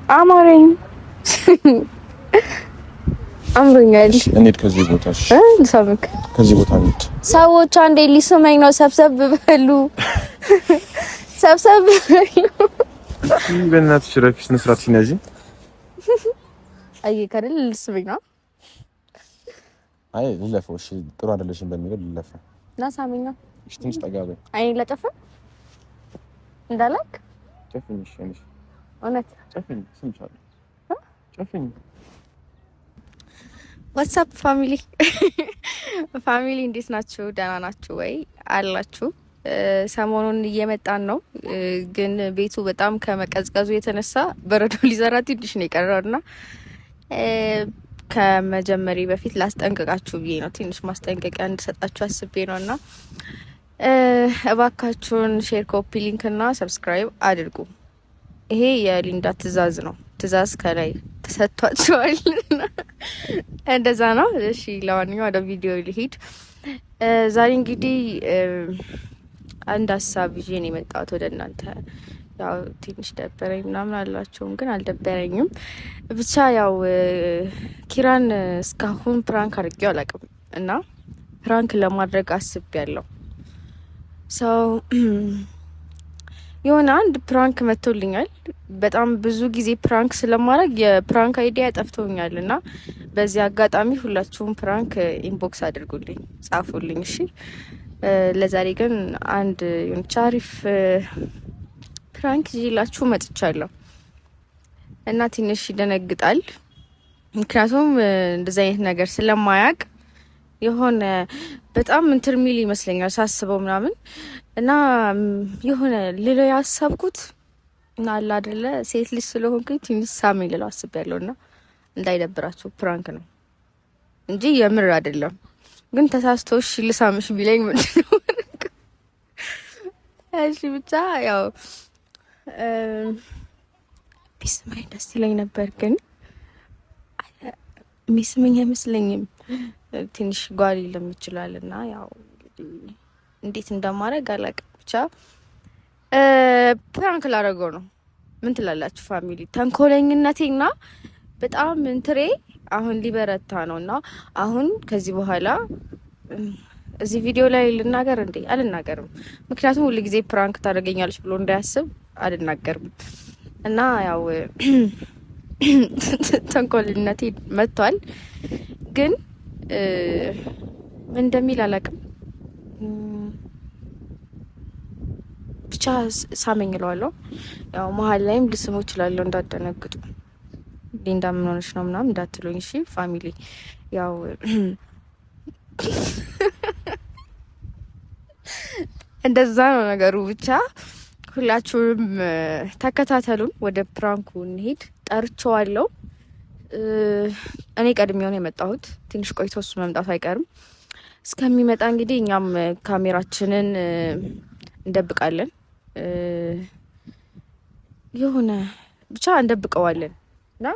አማረኝ አምሮኛል። እንዴት ከዚህ ቦታሽ ልሳምክ ከዚህ ቦታ እንዴት ሰዎች አንዴ ሊስመኝ ነው። ሰብሰብ በሉ ሰብሰብ በሉ። በእናትሽ ረፊስ ንስራት ሲነጂ አይ ከደል ልስመኝ ነው። አይ ልለፈው። እሺ ጥሩ አይደለሽም በሚለው ልለፈው። ላሳመኝ ነው። እሺ ትንሽ ጠጋበ አይ ለጨፈ እንዳላክ ጨፍኝ። እሺ እውነት ጨፍኝ። ስንቻለሁ ጨፍኝ። ዋትስአፕ ፋሚሊ እንዴት ናችሁ? ደህና ናችሁ ወይ? አላችሁ? ሰሞኑን እየመጣን ነው፣ ግን ቤቱ በጣም ከመቀዝቀዙ የተነሳ በረዶ ሊዘራ ትንሽ ነው የቀረውና ከመጀመሪ በፊት ላስጠንቅቃችሁ ብዬ ነው። ትንሽ ማስጠንቀቂያ እንድሰጣችሁ አስቤ ነውና እባካችሁን ሼር፣ ኮፒ ሊንክ እና ሰብስክራይብ አድርጉ። ይሄ የሊንዳ ትዕዛዝ ነው። ትዕዛዝ ከላይ ተሰጥቷቸዋል። እንደዛ ነው። እሺ ለማንኛውም ወደ ቪዲዮ ልሂድ። ዛሬ እንግዲህ አንድ ሀሳብ ይዤ ነው የመጣሁት ወደ እናንተ። ያው ትንሽ ደበረኝ ምናምን አላችሁም፣ ግን አልደበረኝም። ብቻ ያው ኪራን እስካሁን ፕራንክ አድርጌው አላውቅም እና ፕራንክ ለማድረግ አስቤያለሁ። ሰው የሆነ አንድ ፕራንክ መጥቶልኛል። በጣም ብዙ ጊዜ ፕራንክ ስለማድረግ የፕራንክ አይዲያ ጠፍቶኛል እና በዚህ አጋጣሚ ሁላችሁም ፕራንክ ኢንቦክስ አድርጉልኝ፣ ጻፉልኝ። እሺ ለዛሬ ግን አንድ የሆነች አሪፍ ፕራንክ ይዤላችሁ መጥቻለሁ እና ትንሽ ይደነግጣል። ምክንያቱም እንደዚህ አይነት ነገር ስለማያውቅ የሆነ በጣም እንትን ሚል ይመስለኛል ሳስበው ምናምን እና የሆነ ሌላ ያሰብኩት እና አለ አይደለ ሴት ልጅ ስለሆንኩኝ ትንሽ ሳመኝ ልለው አስቤያለሁና እንዳይደብራችሁ ፕራንክ ነው እንጂ የምር አይደለም። ግን ተሳስቶሽ ልሳምሽ ቢለኝ ምንድነው? እሺ ብቻ ያው ቢስማኝ ደስ ይለኝ ነበር፣ ግን ሚስመኝ አይመስለኝም። ትንሽ ጓል ሊለም ይችላልና ያው እንዴት እንደማደርግ አላውቅም። ብቻ ፕራንክ ላደርገው ነው። ምን ትላላችሁ ፋሚሊ? ተንኮለኝነቴና በጣም እንትሬ አሁን ሊበረታ ነውና አሁን ከዚህ በኋላ እዚህ ቪዲዮ ላይ ልናገር እንዴ? አልናገርም። ምክንያቱም ሁሉ ጊዜ ፕራንክ ታደርገኛለች ብሎ እንዳያስብ አልናገርም። እና ያው ተንኮልነቴ መጥቷል፣ ግን ምን እንደሚል አላውቅም። ብቻ ሳመኝ እለዋለሁ። ያው መሀል ላይም ልስሙ እችላለሁ፣ እንዳደነግጡ። ሊንዳ ምን ሆነሽ ነው ምናምን እንዳትሉኝ እሺ ፋሚሊ። ያው እንደዛ ነው ነገሩ። ብቻ ሁላችሁም ተከታተሉን፣ ወደ ፕራንኩ እንሄድ። ጠርቼዋለሁ። እኔ ቀድሜው ነው የመጣሁት። ትንሽ ቆይቶ እሱ መምጣቱ አይቀርም። እስከሚመጣ እንግዲህ እኛም ካሜራችንን እንደብቃለን። የሆነ ብቻ እንደብቀዋለን እና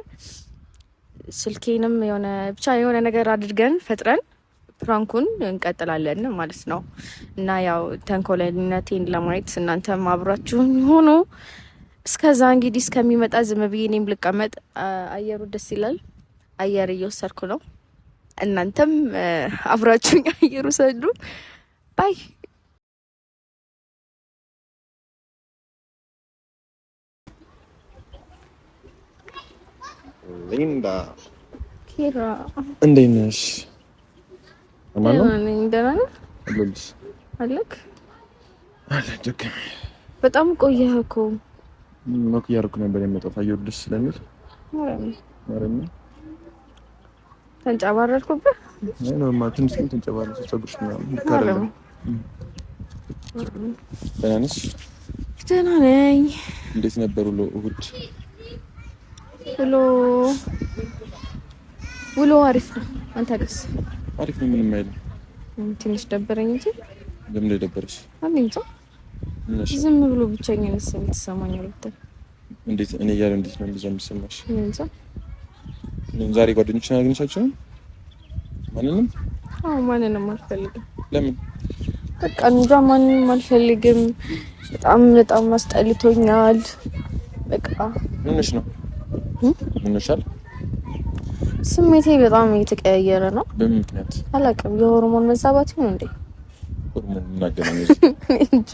ስልኬንም የሆነ ብቻ የሆነ ነገር አድርገን ፈጥረን ፕራንኩን እንቀጥላለን ማለት ነው። እና ያው ተንኮለኝነቴን ለማየት እናንተም አብራችሁን ሆኖ እስከዛ እንግዲህ እስከሚመጣ ዝም ብዬ እኔም ልቀመጥ። አየሩ ደስ ይላል። አየር እየወሰድኩ ነው። እናንተም አብራችሁኝ አየሩ ሰዱ። ባይ ሊንዳ ኪራ እንዴት ነሽ? በጣም ቆየህ እኮ። ሞክ እያደረኩ ነበር የመጣሁት አየሩ ደስ ስለሚል። ተንጨባረርኩብህ? አይ ኖርማል ትንሽ ግን ተንጨባረርኩ። ፀጉርሽ ምናምን ይካረም። ደህና ነሽ? ደህና ነኝ። እንዴት ነበር እሑድ? ውሎ አሪፍ ነው። አንተ ጋርስ? አሪፍ ነው። ምንም አይልም። ትንሽ ደበረኝ እንጂ። ለምን ደበረሽ? አንቺ ዝም ብሎ ብቸኝነት ስሜት ተሰማኛል። እንዴት እኔ ያለ እንዴት ነው እንደዛ የሚሰማሽ? እንጃ። ዛሬ ጓደኞችን አግኝቻቸው? ማንንም? አዎ ማንንም አልፈልግም። ለምን? በቃ እንጃ ማንንም አልፈልግም። በጣም አስጠልቶኛል። በቃ ምንሽ ነው? ምንሻል? ስሜቴ በጣም እየተቀያየረ ነው። በምን ምክንያት አላውቅም። የሆርሞን መዛባት ነው እንዴ? ሆርሞን እናገናኝ እንጂ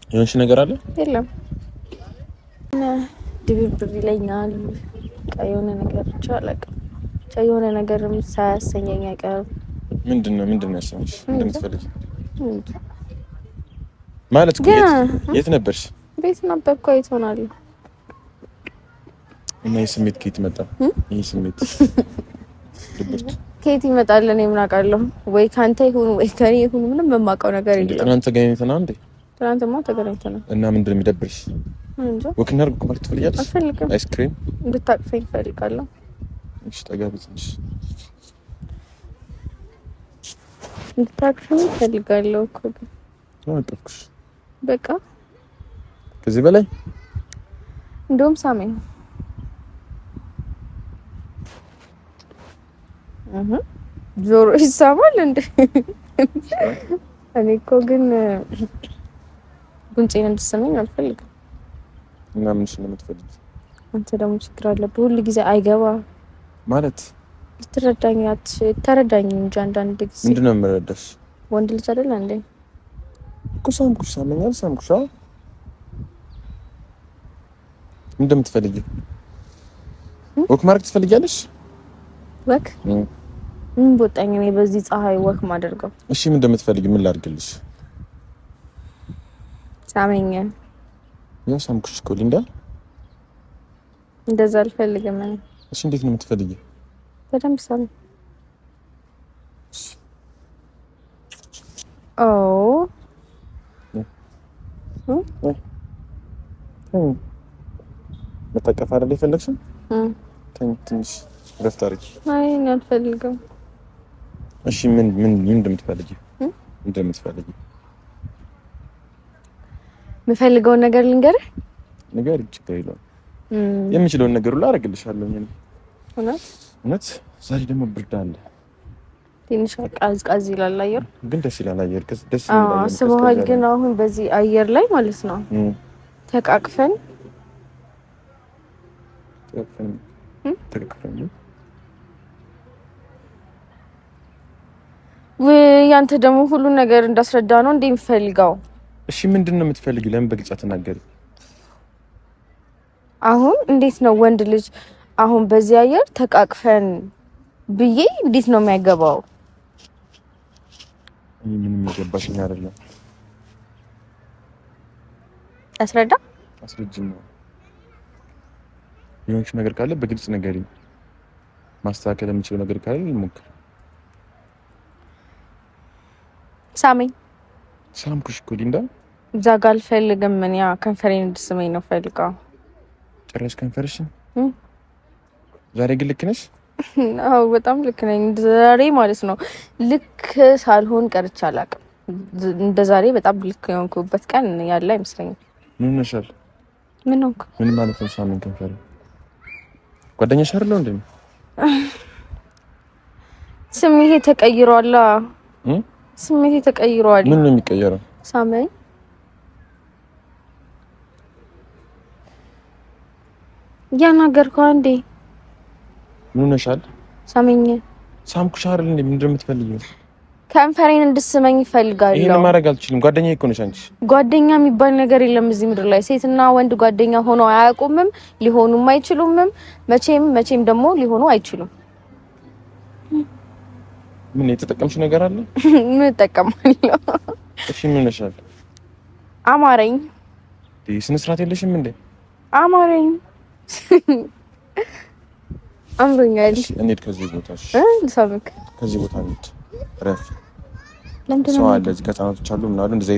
የሆንሽ ነገር አለ? የለም። ድብርብር ይለኛል። የሆነ ነገር ብቻ አላውቅም። ብቻ የሆነ ነገርም ሳያሰኘኝ አይቀርም። ምንድነው ያሰኘሽ? እንደምትፈልጊ ማለት የት ነበርሽ? ቤት ነበርኩ። የት ሆናለሁ? እና የስሜት ከየት መጣ? ይሄ ስሜት ድብርት ከየት ይመጣል? እኔ ምን አውቃለሁ? ወይ ካንተ ይሁን ወይ ከኔ ይሁን ምንም የማውቀው ነገር የለም። ትናንት ተገናኝተናል እንዴ? ትናንትማ ተገናኝተናል። እና ምንድነው የሚደብርሽ? እንዴ ወክና አድርጎ ማለት ትፈልጊያለሽ? አልፈልግም። አይስክሪም እንድታቅፈኝ እፈልጋለሁ። እሺ ጠጋቢ ትንሽ እንድታቅፈኝ እፈልጋለሁ እኮ ነው። አቀፍኩሽ በቃ ከዚህ በላይ እንደውም ሳመኝ። ጆሮ ይሳማል እንዴ? እኔ እኮ ግን ጉንጬን እንድትሰማኝ አልፈልግም። እና ምንሽ ነው የምትፈልጊው? አንተ ደግሞ ችግር አለብህ። ሁሉ ጊዜ አይገባ ማለት ተረዳኝ እንጂ አንዳንድ ጊዜ ምንድነው የምረዳሽ? ወንድ ልጅ አይደለ እንዴ? ሳምኩሽ ሳምኩሽ። እንደምትፈልጊው ወክ ማድረግ ትፈልጊያለሽ? ወክ ምን ቦጣኝ እኔ በዚህ ፀሐይ ወክ ማደርገው? እሺ ምን እንደምትፈልጊ ምን ላድርግልሽ? ሳመኝ። ያው ሳምኩሽ እኮ ሊንዳ። እንደዛ አልፈልግም። እሺ እንዴት ነው የምትፈልጊው? በደንብ ሳመኝ። ኦ መታቀፍ አይደል የፈለግሽው? ትንሽ ረፍት አድርጊ። አይ እኔ አልፈልግም። እሺ ምን እንደምትፈልጊው? እንደምትፈልጊው የምፈልገውን ነገር ልንገርህ። ነገር ችግር የለውም። የምችለውን ነገር ሁሉ አደርግልሻለሁ። እውነት ዛሬ ደግሞ ብርድ አለ። ትንሽ ቀዝቀዝ ይላል አየር፣ ግን ደስ ይላል አየር። ደስ ይላል። አስበዋል። ግን አሁን በዚህ አየር ላይ ማለት ነው ተቃቅፈን ያንተ ደግሞ ሁሉ ነገር እንዳስረዳ ነው እንዴ የምፈልገው? እሺ ምንድነው የምትፈልጊው? ለምን በግልጽ አትናገሪ? አሁን እንዴት ነው ወንድ ልጅ አሁን በዚህ አየር ተቃቅፈን ብዬ እንዴት ነው የሚያገባው? ምንም የገባሽኝ አይደለም። አስረጅኝ ነው። የሆነች ነገር ካለ በግልጽ ንገሪኝ። ማስተካከል የምችለው ነገር ካለ ልሞክር። ሳመኝ። ሳምኩሽ እኮ ሊንዳ። እዛ ጋር አልፈልግም። ምን ያ ከንፈሬን እንድስመኝ ነው ፈልጋው። ጭራሽ ከንፈርሽን? ዛሬ ግን ልክ ነሽ? አዎ በጣም ልክ ነኝ። ዛሬ ማለት ነው ልክ ሳልሆን ቀርቼ አላውቅም። እንደ ዛሬ በጣም ልክ የሆንኩበት ቀን ያለ አይመስለኝም። ምን ነሻል? ምን ሆንኩ? ምን ማለት ነው ሳመኝ ከንፈር? ጓደኛሽ አይደለው እንዴ? ስሜቴ ተቀይሯል። ስሜቴ ተቀይሯል። ምን ነው የሚቀየረው? ሳመኝ። ያናገርኩህ እንዴ? ምን ነሻል? ሳመኝ። ሳምኩሽ አይደል እንዴ? ምንድነው የምትፈልጊው? ከንፈሬን እንድስመኝ እፈልጋለሁ። ይሄን ማድረግ አልችልም። ጓደኛዬ እኮ ነሽ አንቺ። ጓደኛ የሚባል ነገር የለም እዚህ ምድር ላይ። ሴትና ወንድ ጓደኛ ሆነው አያውቁምም፣ ሊሆኑም አይችሉምም። መቼም ደግሞ ሊሆኑ አይችሉም። ምን የተጠቀምሽ ነገር አለ? ምን ተጠቀማለሁ? እሺ ምን ነሻል? አማረኝ። ስነ ስርዓት የለሽም እንዴ? አማረኝ። አምሮኛል። እንሂድ ከዚህ ቦታ። እሺ ልሳምክ። ከዚህ ቦታ እንሂድ። ረፍ። ለምንድን ነው ሰው አለ እዚህ ህጻናቶች አሉ ምናምን። እንደዚህ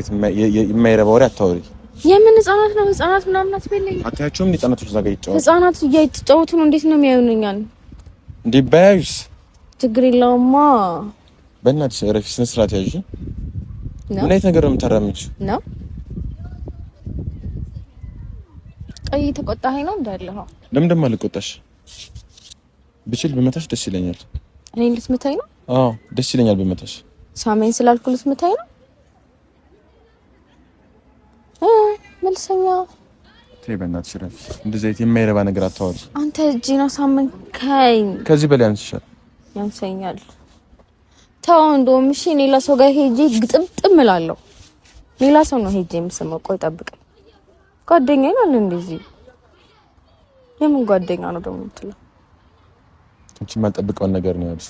የማይረባ ወሬ አታወሪ። የምን ህጻናት ነው? ህጻናት ምናምን አትበለኝ። አታያቸውም? ህጻናቶች እዛ ጋር ይጫወቱ። ህጻናት እየተጫወቱ ነው። እንዴት ነው የሚያዩንኛል? እንዴ ባያዩስ? ችግር የለውማ። በእናትሽ ረፊ። ስነ ስርዓት ያዥ። ምን አይነት ነገር ነው የምታራምጪው? ነው ቀይ ተቆጣኸኝ ነው እንዳለኸው። ለምን ደም አልቆጣሽ? ብችል በመታሽ ደስ ይለኛል። እኔ ልትመታኝ ነው? አዎ ደስ ይለኛል በመታሽ። ሳመኝ ስላልኩ ልትመታኝ ነው? መልሰኛ። ተይ በእናትሽ ረፊ። እንደዚህ አይነት የማይረባ ነገር አታወሪ። አንተ እጄን አሳመንከኝ። ከዚህ በላይ አንስሻል። ያንሰኛል። ተው እንደውም እሺ፣ ሌላ ሰው ጋር ሄጄ ግጥምጥም እላለሁ። ሌላ ሰው ነው ሄጄ የምስመው። ቆይ ጠብቀኝ። ጓደኛዬ ነው እንደዚህ። የምን ጓደኛ ነው ደግሞ የምትለው? አንቺ የማልጠብቀውን ነገር ነው ያልሽ።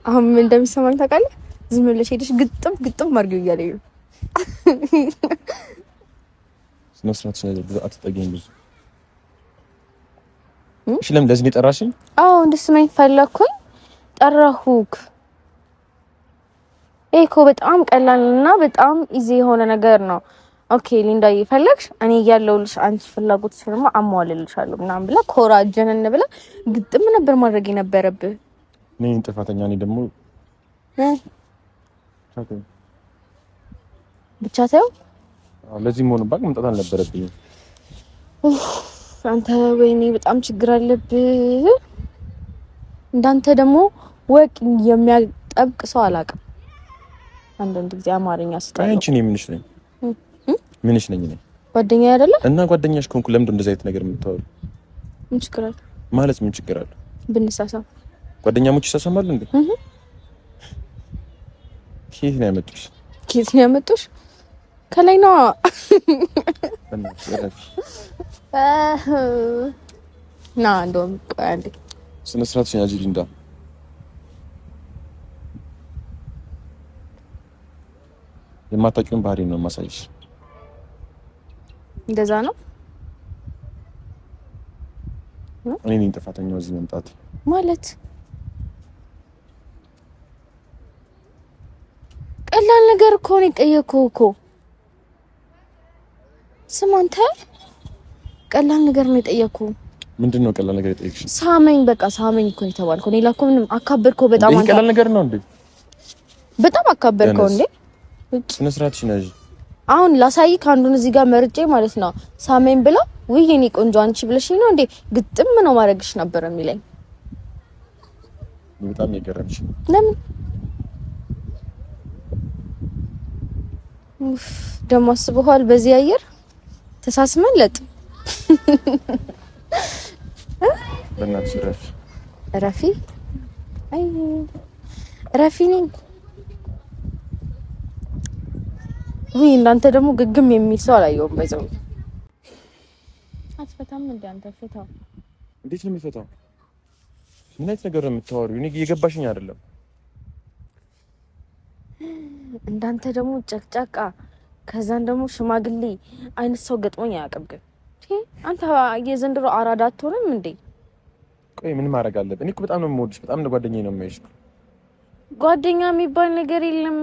አሁን ምን እንደሚሰማኝ ታውቃለህ? ዝም ብለሽ ሄደሽ ግጥም አድርጊው እያለኝ ነው። ስነስርዓት ብዙ አትጠጊኝ ብዙ። እሺ ለምን ለዚህ ነው የጠራሽኝ? አዎ እንድትስመኝ ፈለኩኝ ጠራሁክ። ይሄ እኮ በጣም ቀላልና በጣም ኢዚ የሆነ ነገር ነው። ኦኬ ሊንዳ ይፈልግሽ እኔ ያለውልሽ አንቺ ፍላጎትሽ ደግሞ አሟልልሻለሁ ምናምን ብላ ኮራጀን እንብላ ግጥም ነበር ማድረግ የነበረብህ። ነኝ ጥፋተኛ ነኝ ደግሞ ብቻ ተው። ለዚህ መሆን ባቅ መምጣት አልነበረብኝም። አንተ ወይኔ በጣም ችግር አለብህ። እንዳንተ ደግሞ ወቅ የሚያጠብቅ ሰው አላውቅም። አንዳንድ ጊዜ አማርኛ ስታየው አንቺ ነኝ ምንሽ ነኝ ምንሽ ነኝ ነኝ ጓደኛ አይደለ? እና ጓደኛሽ ኮንኩ ለምን እንደዚህ አይነት ነገር የምታወሩ? ምን ችግር አለ ማለት ምን ችግር አለ? ብንሳሳም ጓደኛሞች ይሳሳማሉ እንዴ? ከየት ነው ያመጡሽ? ከየት ነው ያመጡሽ? ከላይ ነው። ና እንደውም ቆይ አንዴ ስነ ስርዓት ያጂ ሊንዳ። የማታውቂውን ባህሪ ነው የማሳይሽ። እንደዛ ነው። እኔ ነኝ ጥፋተኛው እዚህ መምጣት ማለት። ቀላል ነገር እኮ ነው የጠየኩህ እኮ። ስማ አንተ ቀላል ነገር ነው የጠየኩህ። ምንድነው ቀላል ነገር የጠየቅሽ? ሳመኝ በቃ ሳመኝ እኮ ነው የተባልከው። ሌላ እኮ ምንም አካበድከው በጣም። አንተ ቀላል ነገር ነው እንዴ? በጣም አካበድከው እንዴ? ስነ ስርዓትሽ ነሽ። አሁን ላሳይክ አንዱን እዚህ ጋር መርጬ ማለት ነው። ሳመኝ ብላ ውይ የኔ ቆንጆ አንቺ ብለሽኝ ነው እንዴ ግጥም ነው ማድረግሽ ነበር የሚለኝ። በጣም የገረምሽ። ለምን ደሞ አስበዋል? በዚህ አየር ተሳስመን ለጥ በእናትሽ ረፊ አይ ረፊ ነኝ። ውይ እናንተ ደግሞ ግግም የሚል ሰው አላየሁም። በዛው አትፈታም እንዴ አንተ? ፈታው። እንዴት ነው የሚፈታው? ምን አይነት ነገር ነው የምታወሪው? እኔ እየገባሽኝ አይደለም። እንዳንተ ደግሞ ጨቅጫቃ ከዛን ደግሞ ሽማግሌ አይነት ሰው ገጥሞኝ አያውቅም። ግን አንተ የዘንድሮ አራዳ አትሆንም እንዴ? ቆይ ምን ማድረግ አለብኝ? እኔ እኮ በጣም ነው የምወድሽ፣ በጣም ነው ጓደኛዬ ነው የማይሽ። ጓደኛ የሚባል ነገር የለም።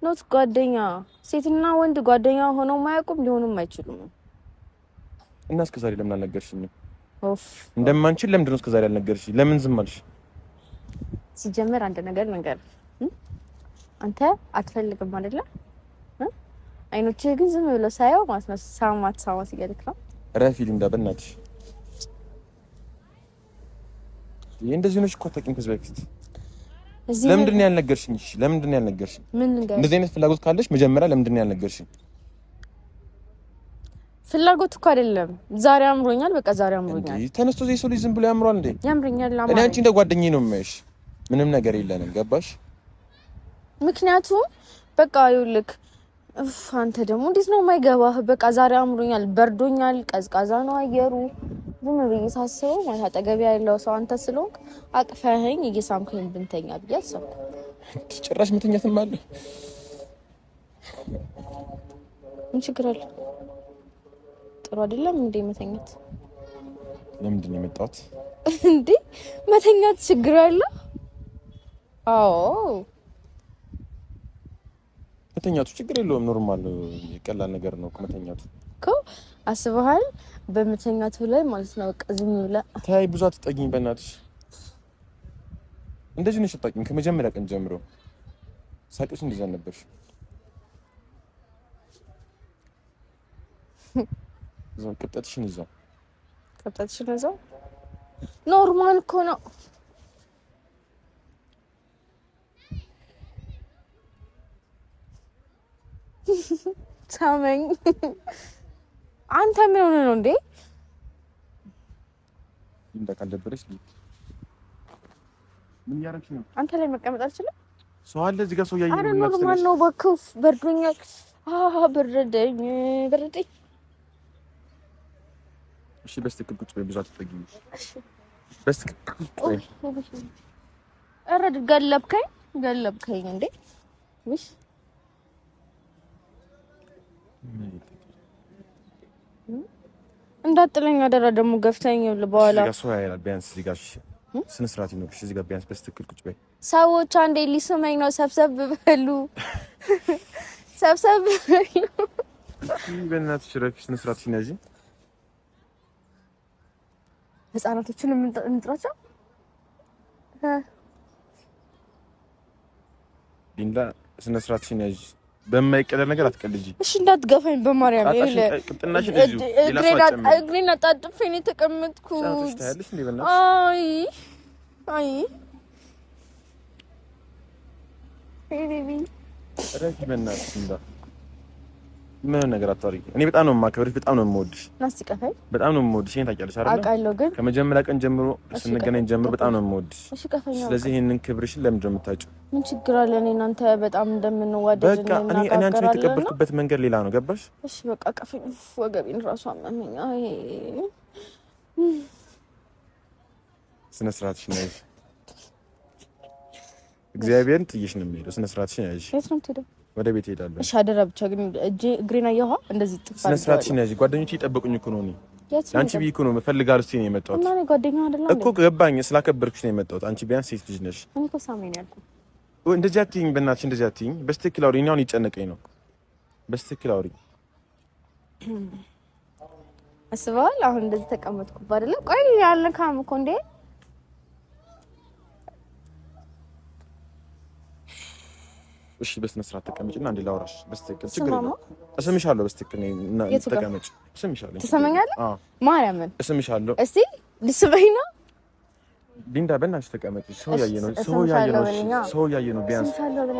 ኖት ጓደኛ ሴትና ወንድ ጓደኛ ሆነው ማያውቁም ሊሆኑም አይችሉም። እና እስከዛሬ ለምን አልነገርሽኝም? እንደማንችል ለምንድን ነው እስከዛሬ አልነገርሽኝ? ለምን ዝም አልሽ? ሲጀመር አንድ ነገር ነገር አንተ አትፈልግም አይደለ? አይኖችህ ግን ዝም ብለው ሳይው ማለት ነው ሳማት እያልክ ነው። ረፊ ሊንዳ በእናትሽ እንደዚህ ነሽ እኮ አታውቂም ከዚህ በፊት። ለምንድን ነው ያልነገርሽኝ? እሺ ለምንድን ነው ያልነገርሽኝ? ምን ነገር እንደዚህ አይነት ፍላጎት ካለሽ መጀመሪያ ለምንድን ነው ያልነገርሽኝ? ፍላጎት እኮ አይደለም። ዛሬ አምሮኛል፣ በቃ ዛሬ አምሮኛል። እንዴ ተነስቶ እዚህ ሰው ልጅ ዝም ብሎ ያምሯል እንዴ? ያምረኛል። እኔ አንቺ እንደ ጓደኛዬ ነው የማይሽ። ምንም ነገር የለንም። ገባሽ? ምክንያቱም በቃ ይኸውልህ አንተ ደግሞ እንዴት ነው የማይገባህ? በቃ ዛሬ አምሮኛል፣ በርዶኛል፣ ቀዝቃዛ ነው አየሩ። ዝም ብዬ ሳስበው ማለት አጠገቤ ያለው ሰው አንተ ስለሆንክ አቅፈኸኝ እየሳምከኝ ብንተኛ ብዬ አሰብኩ። ጭራሽ መተኛትም አለ። ምን ችግር አለ? ጥሩ አይደለም እንዴ መተኛት? ለምንድን ነው የመጣሁት እንዴ? መተኛት ችግር አለ? አዎ መተኛቱ ችግር የለውም። ኖርማል ቀላል ነገር ነው መተኛቱ እኮ። አስበሃል? በመተኛቱ ላይ ማለት ነው በቃ ዝም ብለህ ታይ። ብዙ አትጠጊኝ በእናትሽ። እንደዚህ ነው ሽጣቂኝ። ከመጀመሪያ ቀን ጀምሮ ሳቅሽ እንደዛ ነበርሽ። ቅብጠትሽን ይዘው ኖርማል እኮ ነው። ሳመኝ። አንተ ምን ሆነ ነው እንዴ? እንደካልደበረሽ ምን ያረክሽ ነው? አንተ ላይ መቀመጥ አልችልም። ሰው አለ እዚህ ጋር ሰው ያየኝ ነው። አረ ማን ነው በክፍ በርዶኛል። በረደኝ። እሺ በስትክክል ቁጭ በይ። ብዙ አትጠጊኝ። እሺ በስትክክል ቁጭ በይ። ኧረ ገለብከኝ እንዴ? ውሽ እንዳጥለኝ አደራ። ደግሞ ገፍተኝ በኋላ እዚህ ጋር ሰው ያያል። ቢያንስ እዚህ ጋር ስነ ስርዓት ይኖርሽ። እዚህ ጋር ቢያንስ በስትክክል ቁጭ በይ። ሰዎች አንዴ ሊስመኝ ነው። ሰብሰብ በሉ። ሰብሰብ በሉ። በእናትሽ ረፊ። ስነ ስርዓትሽን ያዢ። ህፃናቶችን እንጥራቸው። ሊንዳ ስነ ስርዓትሽን ያዢ። በማይቀለል ነገር አትቀልጂ እሺ። እንዳትገፋኝ በማርያም። ቅጥናሽን እዚሁ እግሬን አጣጥፌ ነው የተቀመጥኩት። አይ ቤቢ ረፊ በእናትሽ እንዳ ምን ነገር አታውሪ። እኔ በጣም ነው የማከብርሽ፣ በጣም ነው የምወድሽ። ናስቀፈኝ በጣም ነው የምወድሽ። ይሄን ታውቂያለሽ አይደል? አውቃለሁ፣ ግን ከመጀመሪያ ቀን ጀምሮ ስንገናኝ ጀምሮ በጣም ነው የምወድሽ። እሺ ቀፈኝ። ስለዚህ ይሄንን ክብርሽን ለምንድን ነው የምታጭው? ምን ችግር አለ? እኔ እናንተ በጣም እንደምንዋደድ በቃ እኔ አንቺን የተቀበልኩበት መንገድ ሌላ ነው። ገባሽ? እሺ በቃ ቀፈኝ። ወገቤን ራሱ አመመኝ። አይ ስነ ስርዓትሽን ያዥ። እግዚአብሔርን ጥይሽ ነው የሚሄደው። ስነ ስርዓትሽን ያዥ። የት ነው የምትሄደው? ወደ ቤት ሄዳለሁ። እሺ አደራ። ብቻ ግን እግሬን አየኋ እንደዚህ ጥፋ። ስነ ስርዓትሽን ያዥ። ጓደኞቼ ይጠብቁኝ እኮ ነው። እኔ አንቺ ቢኩ ነው እፈልጋለሁ እስቲ ነው የመጣሁት። እና እኔ ጓደኛ አይደለም እኮ ገባኝ። ስላከበርኩሽ ነው የመጣሁት። አንቺ ቢያንስ ሴት ልጅ ነሽ። እኔ እኮ ሳሜ ነው ያልኩት። እንደዚህ አትይኝ በእናትሽ፣ እንደዚህ አትይኝ። በስትክክል አውሪ። እኔ አሁን ይጨነቀኝ ነው። በስትክክል አውሪ። አስበዋል። አሁን እንደዚህ ተቀመጥኩ አይደለ? ቆይ ያልነካም እኮ እንዴ። እሺ በስነ ስርዓት ተቀመጭና እንዴ ላውራሽ። በስትክክል ችግር የለም። እስምሻለሁ። በስትክክል ነው ተቀመጭ። እስምሻለሁ። ትሰማኛለህ? አዎ ማርያምን እስምሻለሁ። እስቲ ልስበኝ ነው። ሊንዳ በእናትሽ ተቀመጭ። ሰው ያየ ነው። ሰው ያየ ነው። ቢያንስ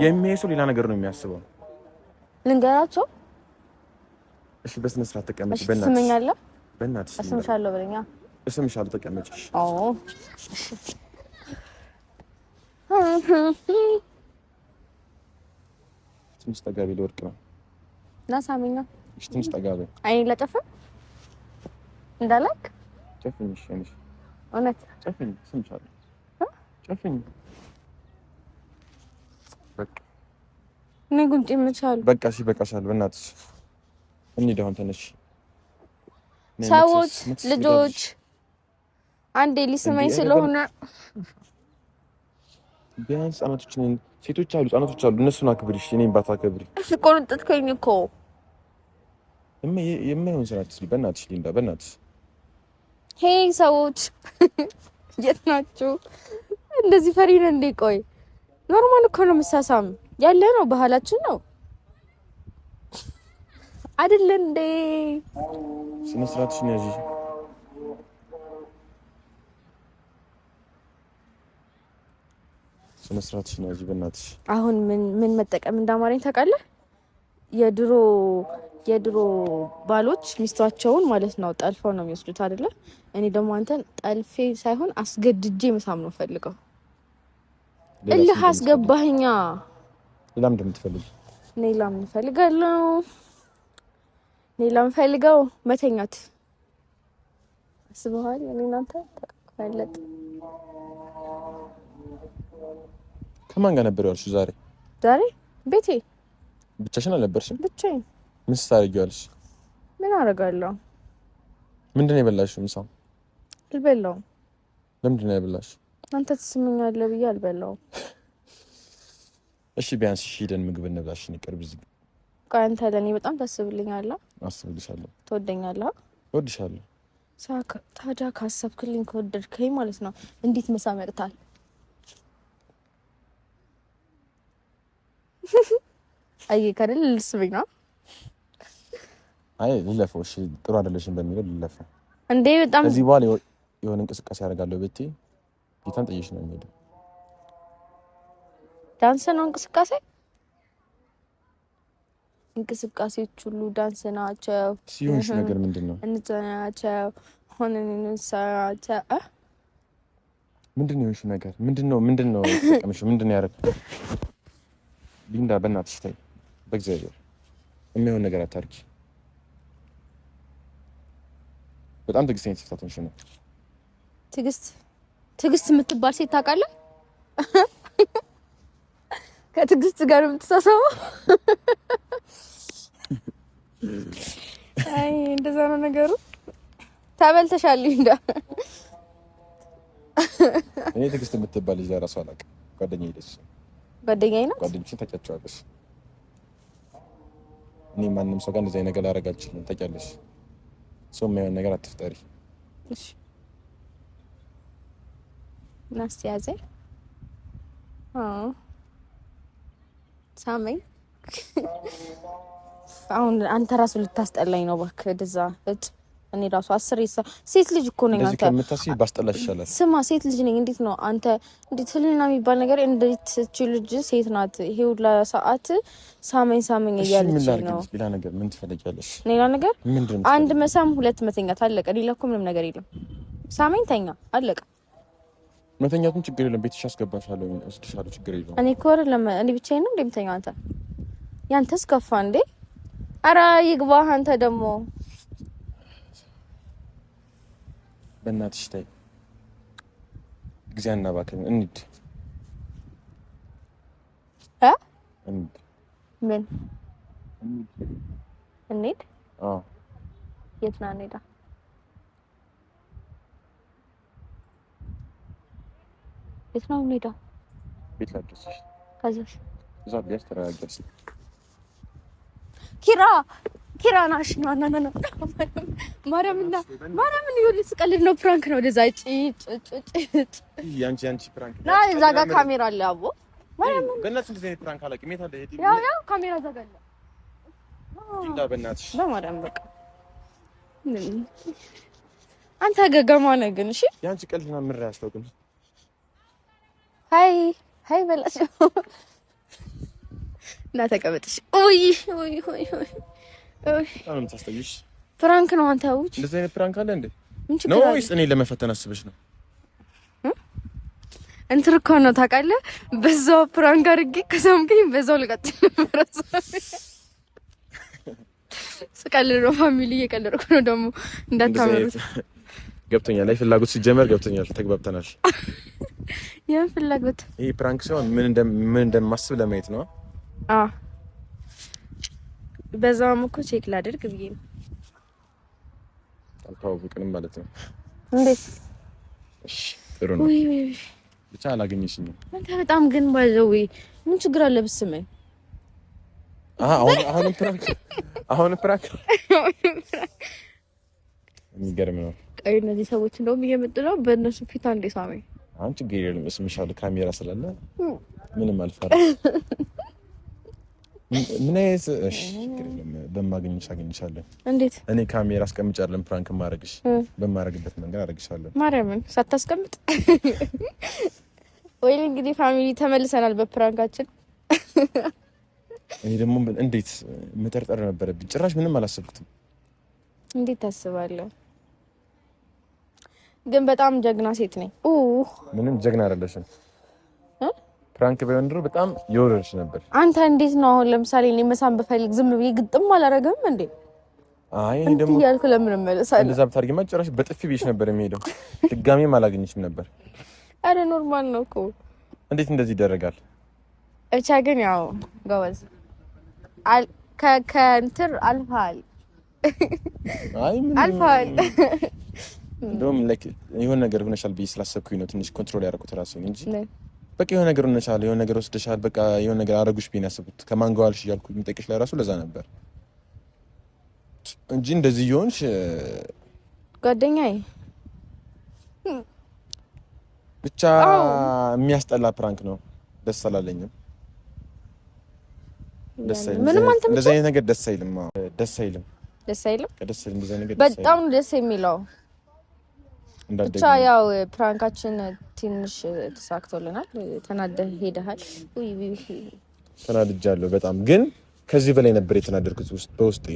የሚያይ ሰው ሌላ ነገር ነው የሚያስበው። ልንገራቸው። እሺ በስነ ስርዓት ተቀመጭ። በእናትሽ ትሰማኛለህ? በእናትሽ እስምሻለሁ በለኛ። እስምሻለሁ። ተቀመጭ። አዎ ትንሽ ጠጋቢ ለወርቅ ነው እና ሳሚኛ። እሺ ትንሽ ጠጋቢ። አይኔ ለጨፈ እንዳላክ ጨፍኝ። እሺ እንሽ እውነት ጨፍኝ። ስምሻለሁ። ጨፍኝ። በቃ እኔ ጉንጭ ምቻል። በቃ እሺ በቃሻል። በእናትሽ እንሂድ አሁን ተነሽ። ሰዎች ልጆች አንዴ ሊስመኝ ስለሆነ ቢያንስ ህጻናቶችን ሴቶች አሉ፣ ህጻናቶች አሉ። እነሱን አክብሪሽ። እኔን ባታከብሪ እሺ። ቆንጥጥከኝ እኮ የማይሆን ስራ አትስሪ። በእናትሽ ሊንዳ፣ በእናትሽ ሄይ ሰዎች የት ናችሁ? እንደዚህ ፈሪ ነን እንዴ? ቆይ ኖርማል እኮ ነው። መሳሳም ያለ ነው፣ ባህላችን ነው አይደል እንዴ? ስነ ስርዓትሽን ያዢ። ስነ ስርዓትሽን ያዢ በእናትሽ። አሁን ምን መጠቀም እንዳማረኝ ታውቃለህ? የድሮ ባሎች ሚስቷቸውን ማለት ነው ጠልፈው ነው የሚወስዱት አይደለ? እኔ ደግሞ አንተን ጠልፌ ሳይሆን አስገድጄ መሳም ነው ፈልገው። እልህ አስገባኸኛ። ሌላም እንደምትፈልጊ ሌላም ፈልጋለሁ። ሌላም ፈልገው መተኛት አስበዋል። እኔ እናንተ ተቀፈለጥ። ከማን ጋር ነበር ያልሽው ዛሬ? ቤቴ። ብቻሽን አልነበርሽም? ብቻዬን። ምን ታደርጊያለሽ? ምን አደርጋለሁ? ምንድን ነው የበላሽው? ምሳ አልበላሁም። ለምንድን ነው የበላሽው? አንተ ትስመኛለህ ብዬ አልበላሁም። እሺ ቢያንስ ሄደን ምግብ እንብላሽ። ይቅርብ እዚህ። ቆይ አንተ ለእኔ በጣም ታስብልኛለህ? አስብልሻለሁ። ትወደኛለህ? እወድሻለሁ። ታዲያ ካሰብክልኝ ከወደድከኝ ማለት ነው እንዴት መሳም ያቅታል? አይ ከደል ልስብኝ ነው። አይ ልለፈው። እሺ ጥሩ አይደለሽም በሚለው ልለፈው እንዴ? በጣም ከዚህ በኋላ የሆነ እንቅስቃሴ ያደርጋለሁ ብትይ ጌታን ጠይሽ ነው የሚሄደው። ዳንስ ነው እንቅስቃሴ? እንቅስቃሴዎች ሁሉ ዳንስ ናቸው። ሲሆንሽ ነገር ምንድነው? እንዘናቸው ሆነን እንሰራቸው ምንድነው? እሺ ነገር ምንድነው? ተጠቀምሽ ምንድነው ያረክ? ሊንዳ በእናትሽ ተይ፣ በእግዚአብሔር የሚሆን ነገር አታርጊ። በጣም ትዕግስተኛ ተፈታተንሽ ነው። ትዕግስት የምትባል ሴት ታውቃለህ? ከትዕግስት ጋር የምትሳሳበው አይ እንደዛ ነው ነገሩ። ተበልተሻል ሊንዳ። እኔ ትዕግስት የምትባል ልጅ እራሱ አላውቅም። ጓደኛዬ ነች። ጓደኛዬ ነው። ጓደኞችን ታውቂያቸዋለሽ? እኔ ማንም ሰው ጋር እንደዚህ አይነት ነገር ላደርግ አልችልም። ታውቂያለሽ? ሰው የማይሆን ነገር አትፍጠሪ። እሺ ናስቲ ያዘኝ። ሳመኝ። አሁን አንተ ራሱ ልታስጠላኝ ነው እባክህ። እንደዛ እኔ ራሱ 10 ሴት ልጅ እኮ ነኝ። አንተ ከምታስቢ ባስጠላሽ ይሻላል። ስማ ሴት ልጅ ነኝ። እንዴት ነው አንተ እንዴት ህልና የሚባል ነገር እንዴት እቺ ልጅ ሴት ናት። ይሄ ሁላ ሰዓት ሳመኝ እያለች ነው። ሌላ ነገር ምን ትፈልጊያለሽ? ሌላ ነገር ምንድነው? አንድ መሳም 2 መተኛት አለቀ። ሌላ እኮ ምንም ነገር የለም። ሳመኝ ተኛ አለቀ። መተኛቱን ችግር የለም። ቤትሽ አስገባሻለሁ፣ ወስድሻለሁ፣ ችግር የለም። እኔ እኮ አይደለም እኔ ብቻዬን ነው እንደምተኛው። አንተ ያንተስ ከፋ እንዴ? ኧረ ይግባህ አንተ ደግሞ በእናትሽ ተይ። ጊዜ አናባክን። እንሂድ ምን እንሂድ? አዎ የት ነው እንሂዳ? የት ነው እንሂዳ? ቤት ላድርስሽ። ከዛስ? እዛ ቢያስ ተረጋግጠሽ ኪራ ናሽ ና ማርያምን ይኸውልህ፣ ስቀልድ ነው፣ ፕራንክ ነው። ወደዛ ያንቺ ፕራንክ ና። እዛ ጋር ካሜራ አለ። አቦ ማርያምን በእናትሽ እንደዚህ አይነት ፕራንክ አላውቅም። የት አለ? ያው ካሜራ እዛ ጋር አለ። እንዳ በእናትሽ በማርያም በቃ አንተ ገገማ ነህ ግን። እሺ ያንቺ ቀልድና ምራ ያስታውቅም። ሃይ በላቸው እና ተቀበጥሽ። ኦይ አሁን ታስተውይሽ ፕራንክ ነው። አንተ ውጭ እንደዚህ አይነት ፕራንክ አለ እንዴ? ነው ወይስ እኔ ለመፈተን አስበሽ ነው? እንትን እኮ ነው ታውቃለህ። በዛው ፕራንክ አድርጌ ከሰምከኝ በዛው ልቀጥል ነበር። ስቀልድ ነው ፋሚሊ እየቀለድኩ ነው ደግሞ እንዳታመሩት። ገብቶኛል። ላይ ፍላጎት ሲጀመር ገብቶኛል። ተግባብተናል። ያን ፍላጎት ይሄ ፕራንክ ሲሆን ምን እንደማስብ ለማየት ነው። በዛውም እኮ ቼክ ላደርግ ብዬ ነው። አልተዋወቅንም ማለት ነው። እንዴት? እሺ ጥሩ ነው። ብቻ አላገኘሽኝም። አንተ በጣም ግን ባይዘው ምን ችግር አለ ብትስመኝ? አሁን ፕራንክ የሚገርም ነው። ቆይ እነዚህ ሰዎች እንደውም እየመጡ ነው። በእነሱ ፊት አንዴ ሳመኝ። አንቺ ችግር የለም እስምሻለሁ። ካሜራ ስላለ ምንም አልፈራም። ምን አይነት እሺ፣ በማገኝሽ አገኝሻለሁ። እንዴት? እኔ ካሜራ አስቀምጫለሁ። ፕራንክ ማድረግሽ በማድረግበት መንገድ አደርግሻለሁ። ማርያምን ሳታስቀምጥ ወይ? እንግዲህ ፋሚሊ ተመልሰናል በፕራንካችን። እኔ ደግሞ እንዴት መጠርጠር ነበረብኝ። ጭራሽ ምንም አላሰብኩትም። እንዴት ታስባለህ? ግን በጣም ጀግና ሴት ነኝ። ምንም ጀግና አይደለሽም። ፕራንክ ባይሆን ድሮ በጣም ይወርድሽ ነበር። አንተ እንዴት ነው አሁን ለምሳሌ እኔ መሳም በፈልግ ዝም ብዬ ግጥም አላረገም እንዴ? አይ እኔ ደግሞ ያልኩ ለምን መለሳለሁ? እንደዛ ብታርጊማ ጭራሽ በጥፊ ቤሽ ነበር የሚሄደው። ድጋሜም አላገኝሽም ነበር። አረ ኖርማል ነው እኮ። እንዴት እንደዚህ ይደረጋል? ብቻ ግን ያው ጎበዝ ከእንትን አልፋል። አይ ምን አልፋል። እንደውም የሆነ ነገር ሆነሻል ብዬ ስላሰብኩኝ ነው ትንሽ ኮንትሮል ያደረኩት ራሴን እንጂ በቃ የሆነ ነገር ሆነሻል፣ የሆነ ነገር ወስደሻል፣ በቃ የሆነ ነገር አረጉሽ ብዬ ያሰብኩት ከማን ጋር ዋልሽ እያልኩ የምጠይቅሽ ላይ ራሱ ለዛ ነበር እንጂ እንደዚህ ይሆንሽ ጓደኛዬ ብቻ የሚያስጠላ ፕራንክ ነው። ደስ አላለኝም። እንደዚህ አይነት ነገር ደስ አይልም። በጣም ደስ የሚለው ብቻ ያው ፕራንካችን ትንሽ ተሳክቶልናል። ተናደህ ሄደሃል። ተናድጃለሁ በጣም ግን ከዚህ በላይ ነበር የተናደድኩት በውስጤ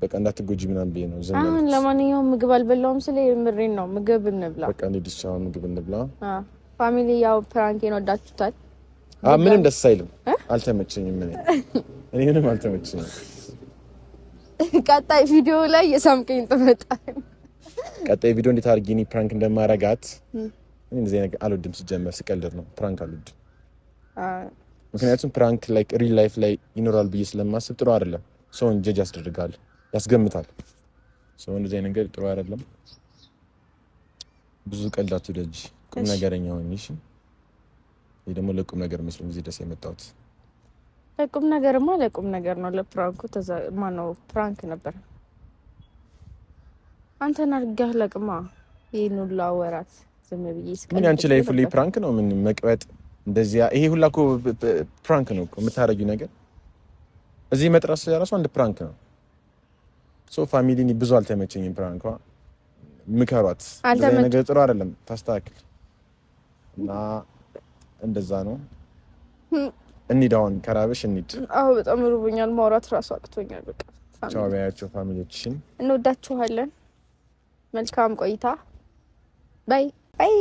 በቃ እንዳትጎጂ ምናምን ብዬ ነው ዘመን። አሁን ለማንኛውም ምግብ አልበላውም ስለ ምሬን ነው። ምግብ እንብላ በቃ እንሂድ። አሁን ምግብ እንብላ። ፋሚሊ ያው ፕራንኬን ወዳችሁታል። ምንም ደስ አይልም። አልተመቸኝም። እኔ ምንም አልተመቸኝም። ቀጣይ ቪዲዮ ላይ የሳምከኝ ትመጣለህ። ቀጣይ ቪዲዮ እንዴት አድርጌ እኔ ፕራንክ እንደማረጋት እኔ እንደዚህ ነገር አልወድም። ሲጀመር ስቀልድ ነው ፕራንክ አልወድም። ምክንያቱም ፕራንክ ላይክ ሪል ላይፍ ላይ ይኖራል ብዬ ስለማስብ ጥሩ አይደለም። ሰውን ጀጅ ያስደርጋል፣ ያስገምታል። ሰው እንደዚህ ነገር ጥሩ አይደለም። ብዙ ቀልድ አትውደጂ፣ ቁም ነገረኛ ሆኚ። እሺ ይሄ ደግሞ ለቁም ነገር መስሎኝ እዚህ ደስ የመጣሁት ለቁም ነገርማ ለቁም ነገር ነው። ለፕራንኩ ማነው ፕራንክ ነበር። አንተን አድርጋህ ለቅማ ይሄን ሁሉ ወራት ዝም ብዬ ስቀልድ ምን አንቺ ላይ ፉሊ ፕራንክ ነው? ምን መቅበጥ እንደዚህ ይሄ ሁላ እኮ ፕራንክ ነው እኮ የምታረጊው ነገር። እዚህ መጥራስ ያራሱ አንድ ፕራንክ ነው። ሶ ፋሚሊኒ ብዙ አልተመቸኝም ፕራንኳ። ምከሯት፣ እንደዚህ ነገር ጥሩ አይደለም፣ ታስተካክል እና እንደዛ ነው። እንሂድ አሁን ከራበሽ እንሂድ። አዎ በጣም ርቦኛል፣ ማውራት ራሱ አቅቶኛል። በቃ ቻው ባያቸው ፋሚሊዎችሽን እንወዳችኋለን። መልካም ቆይታ። ባይ ባይ።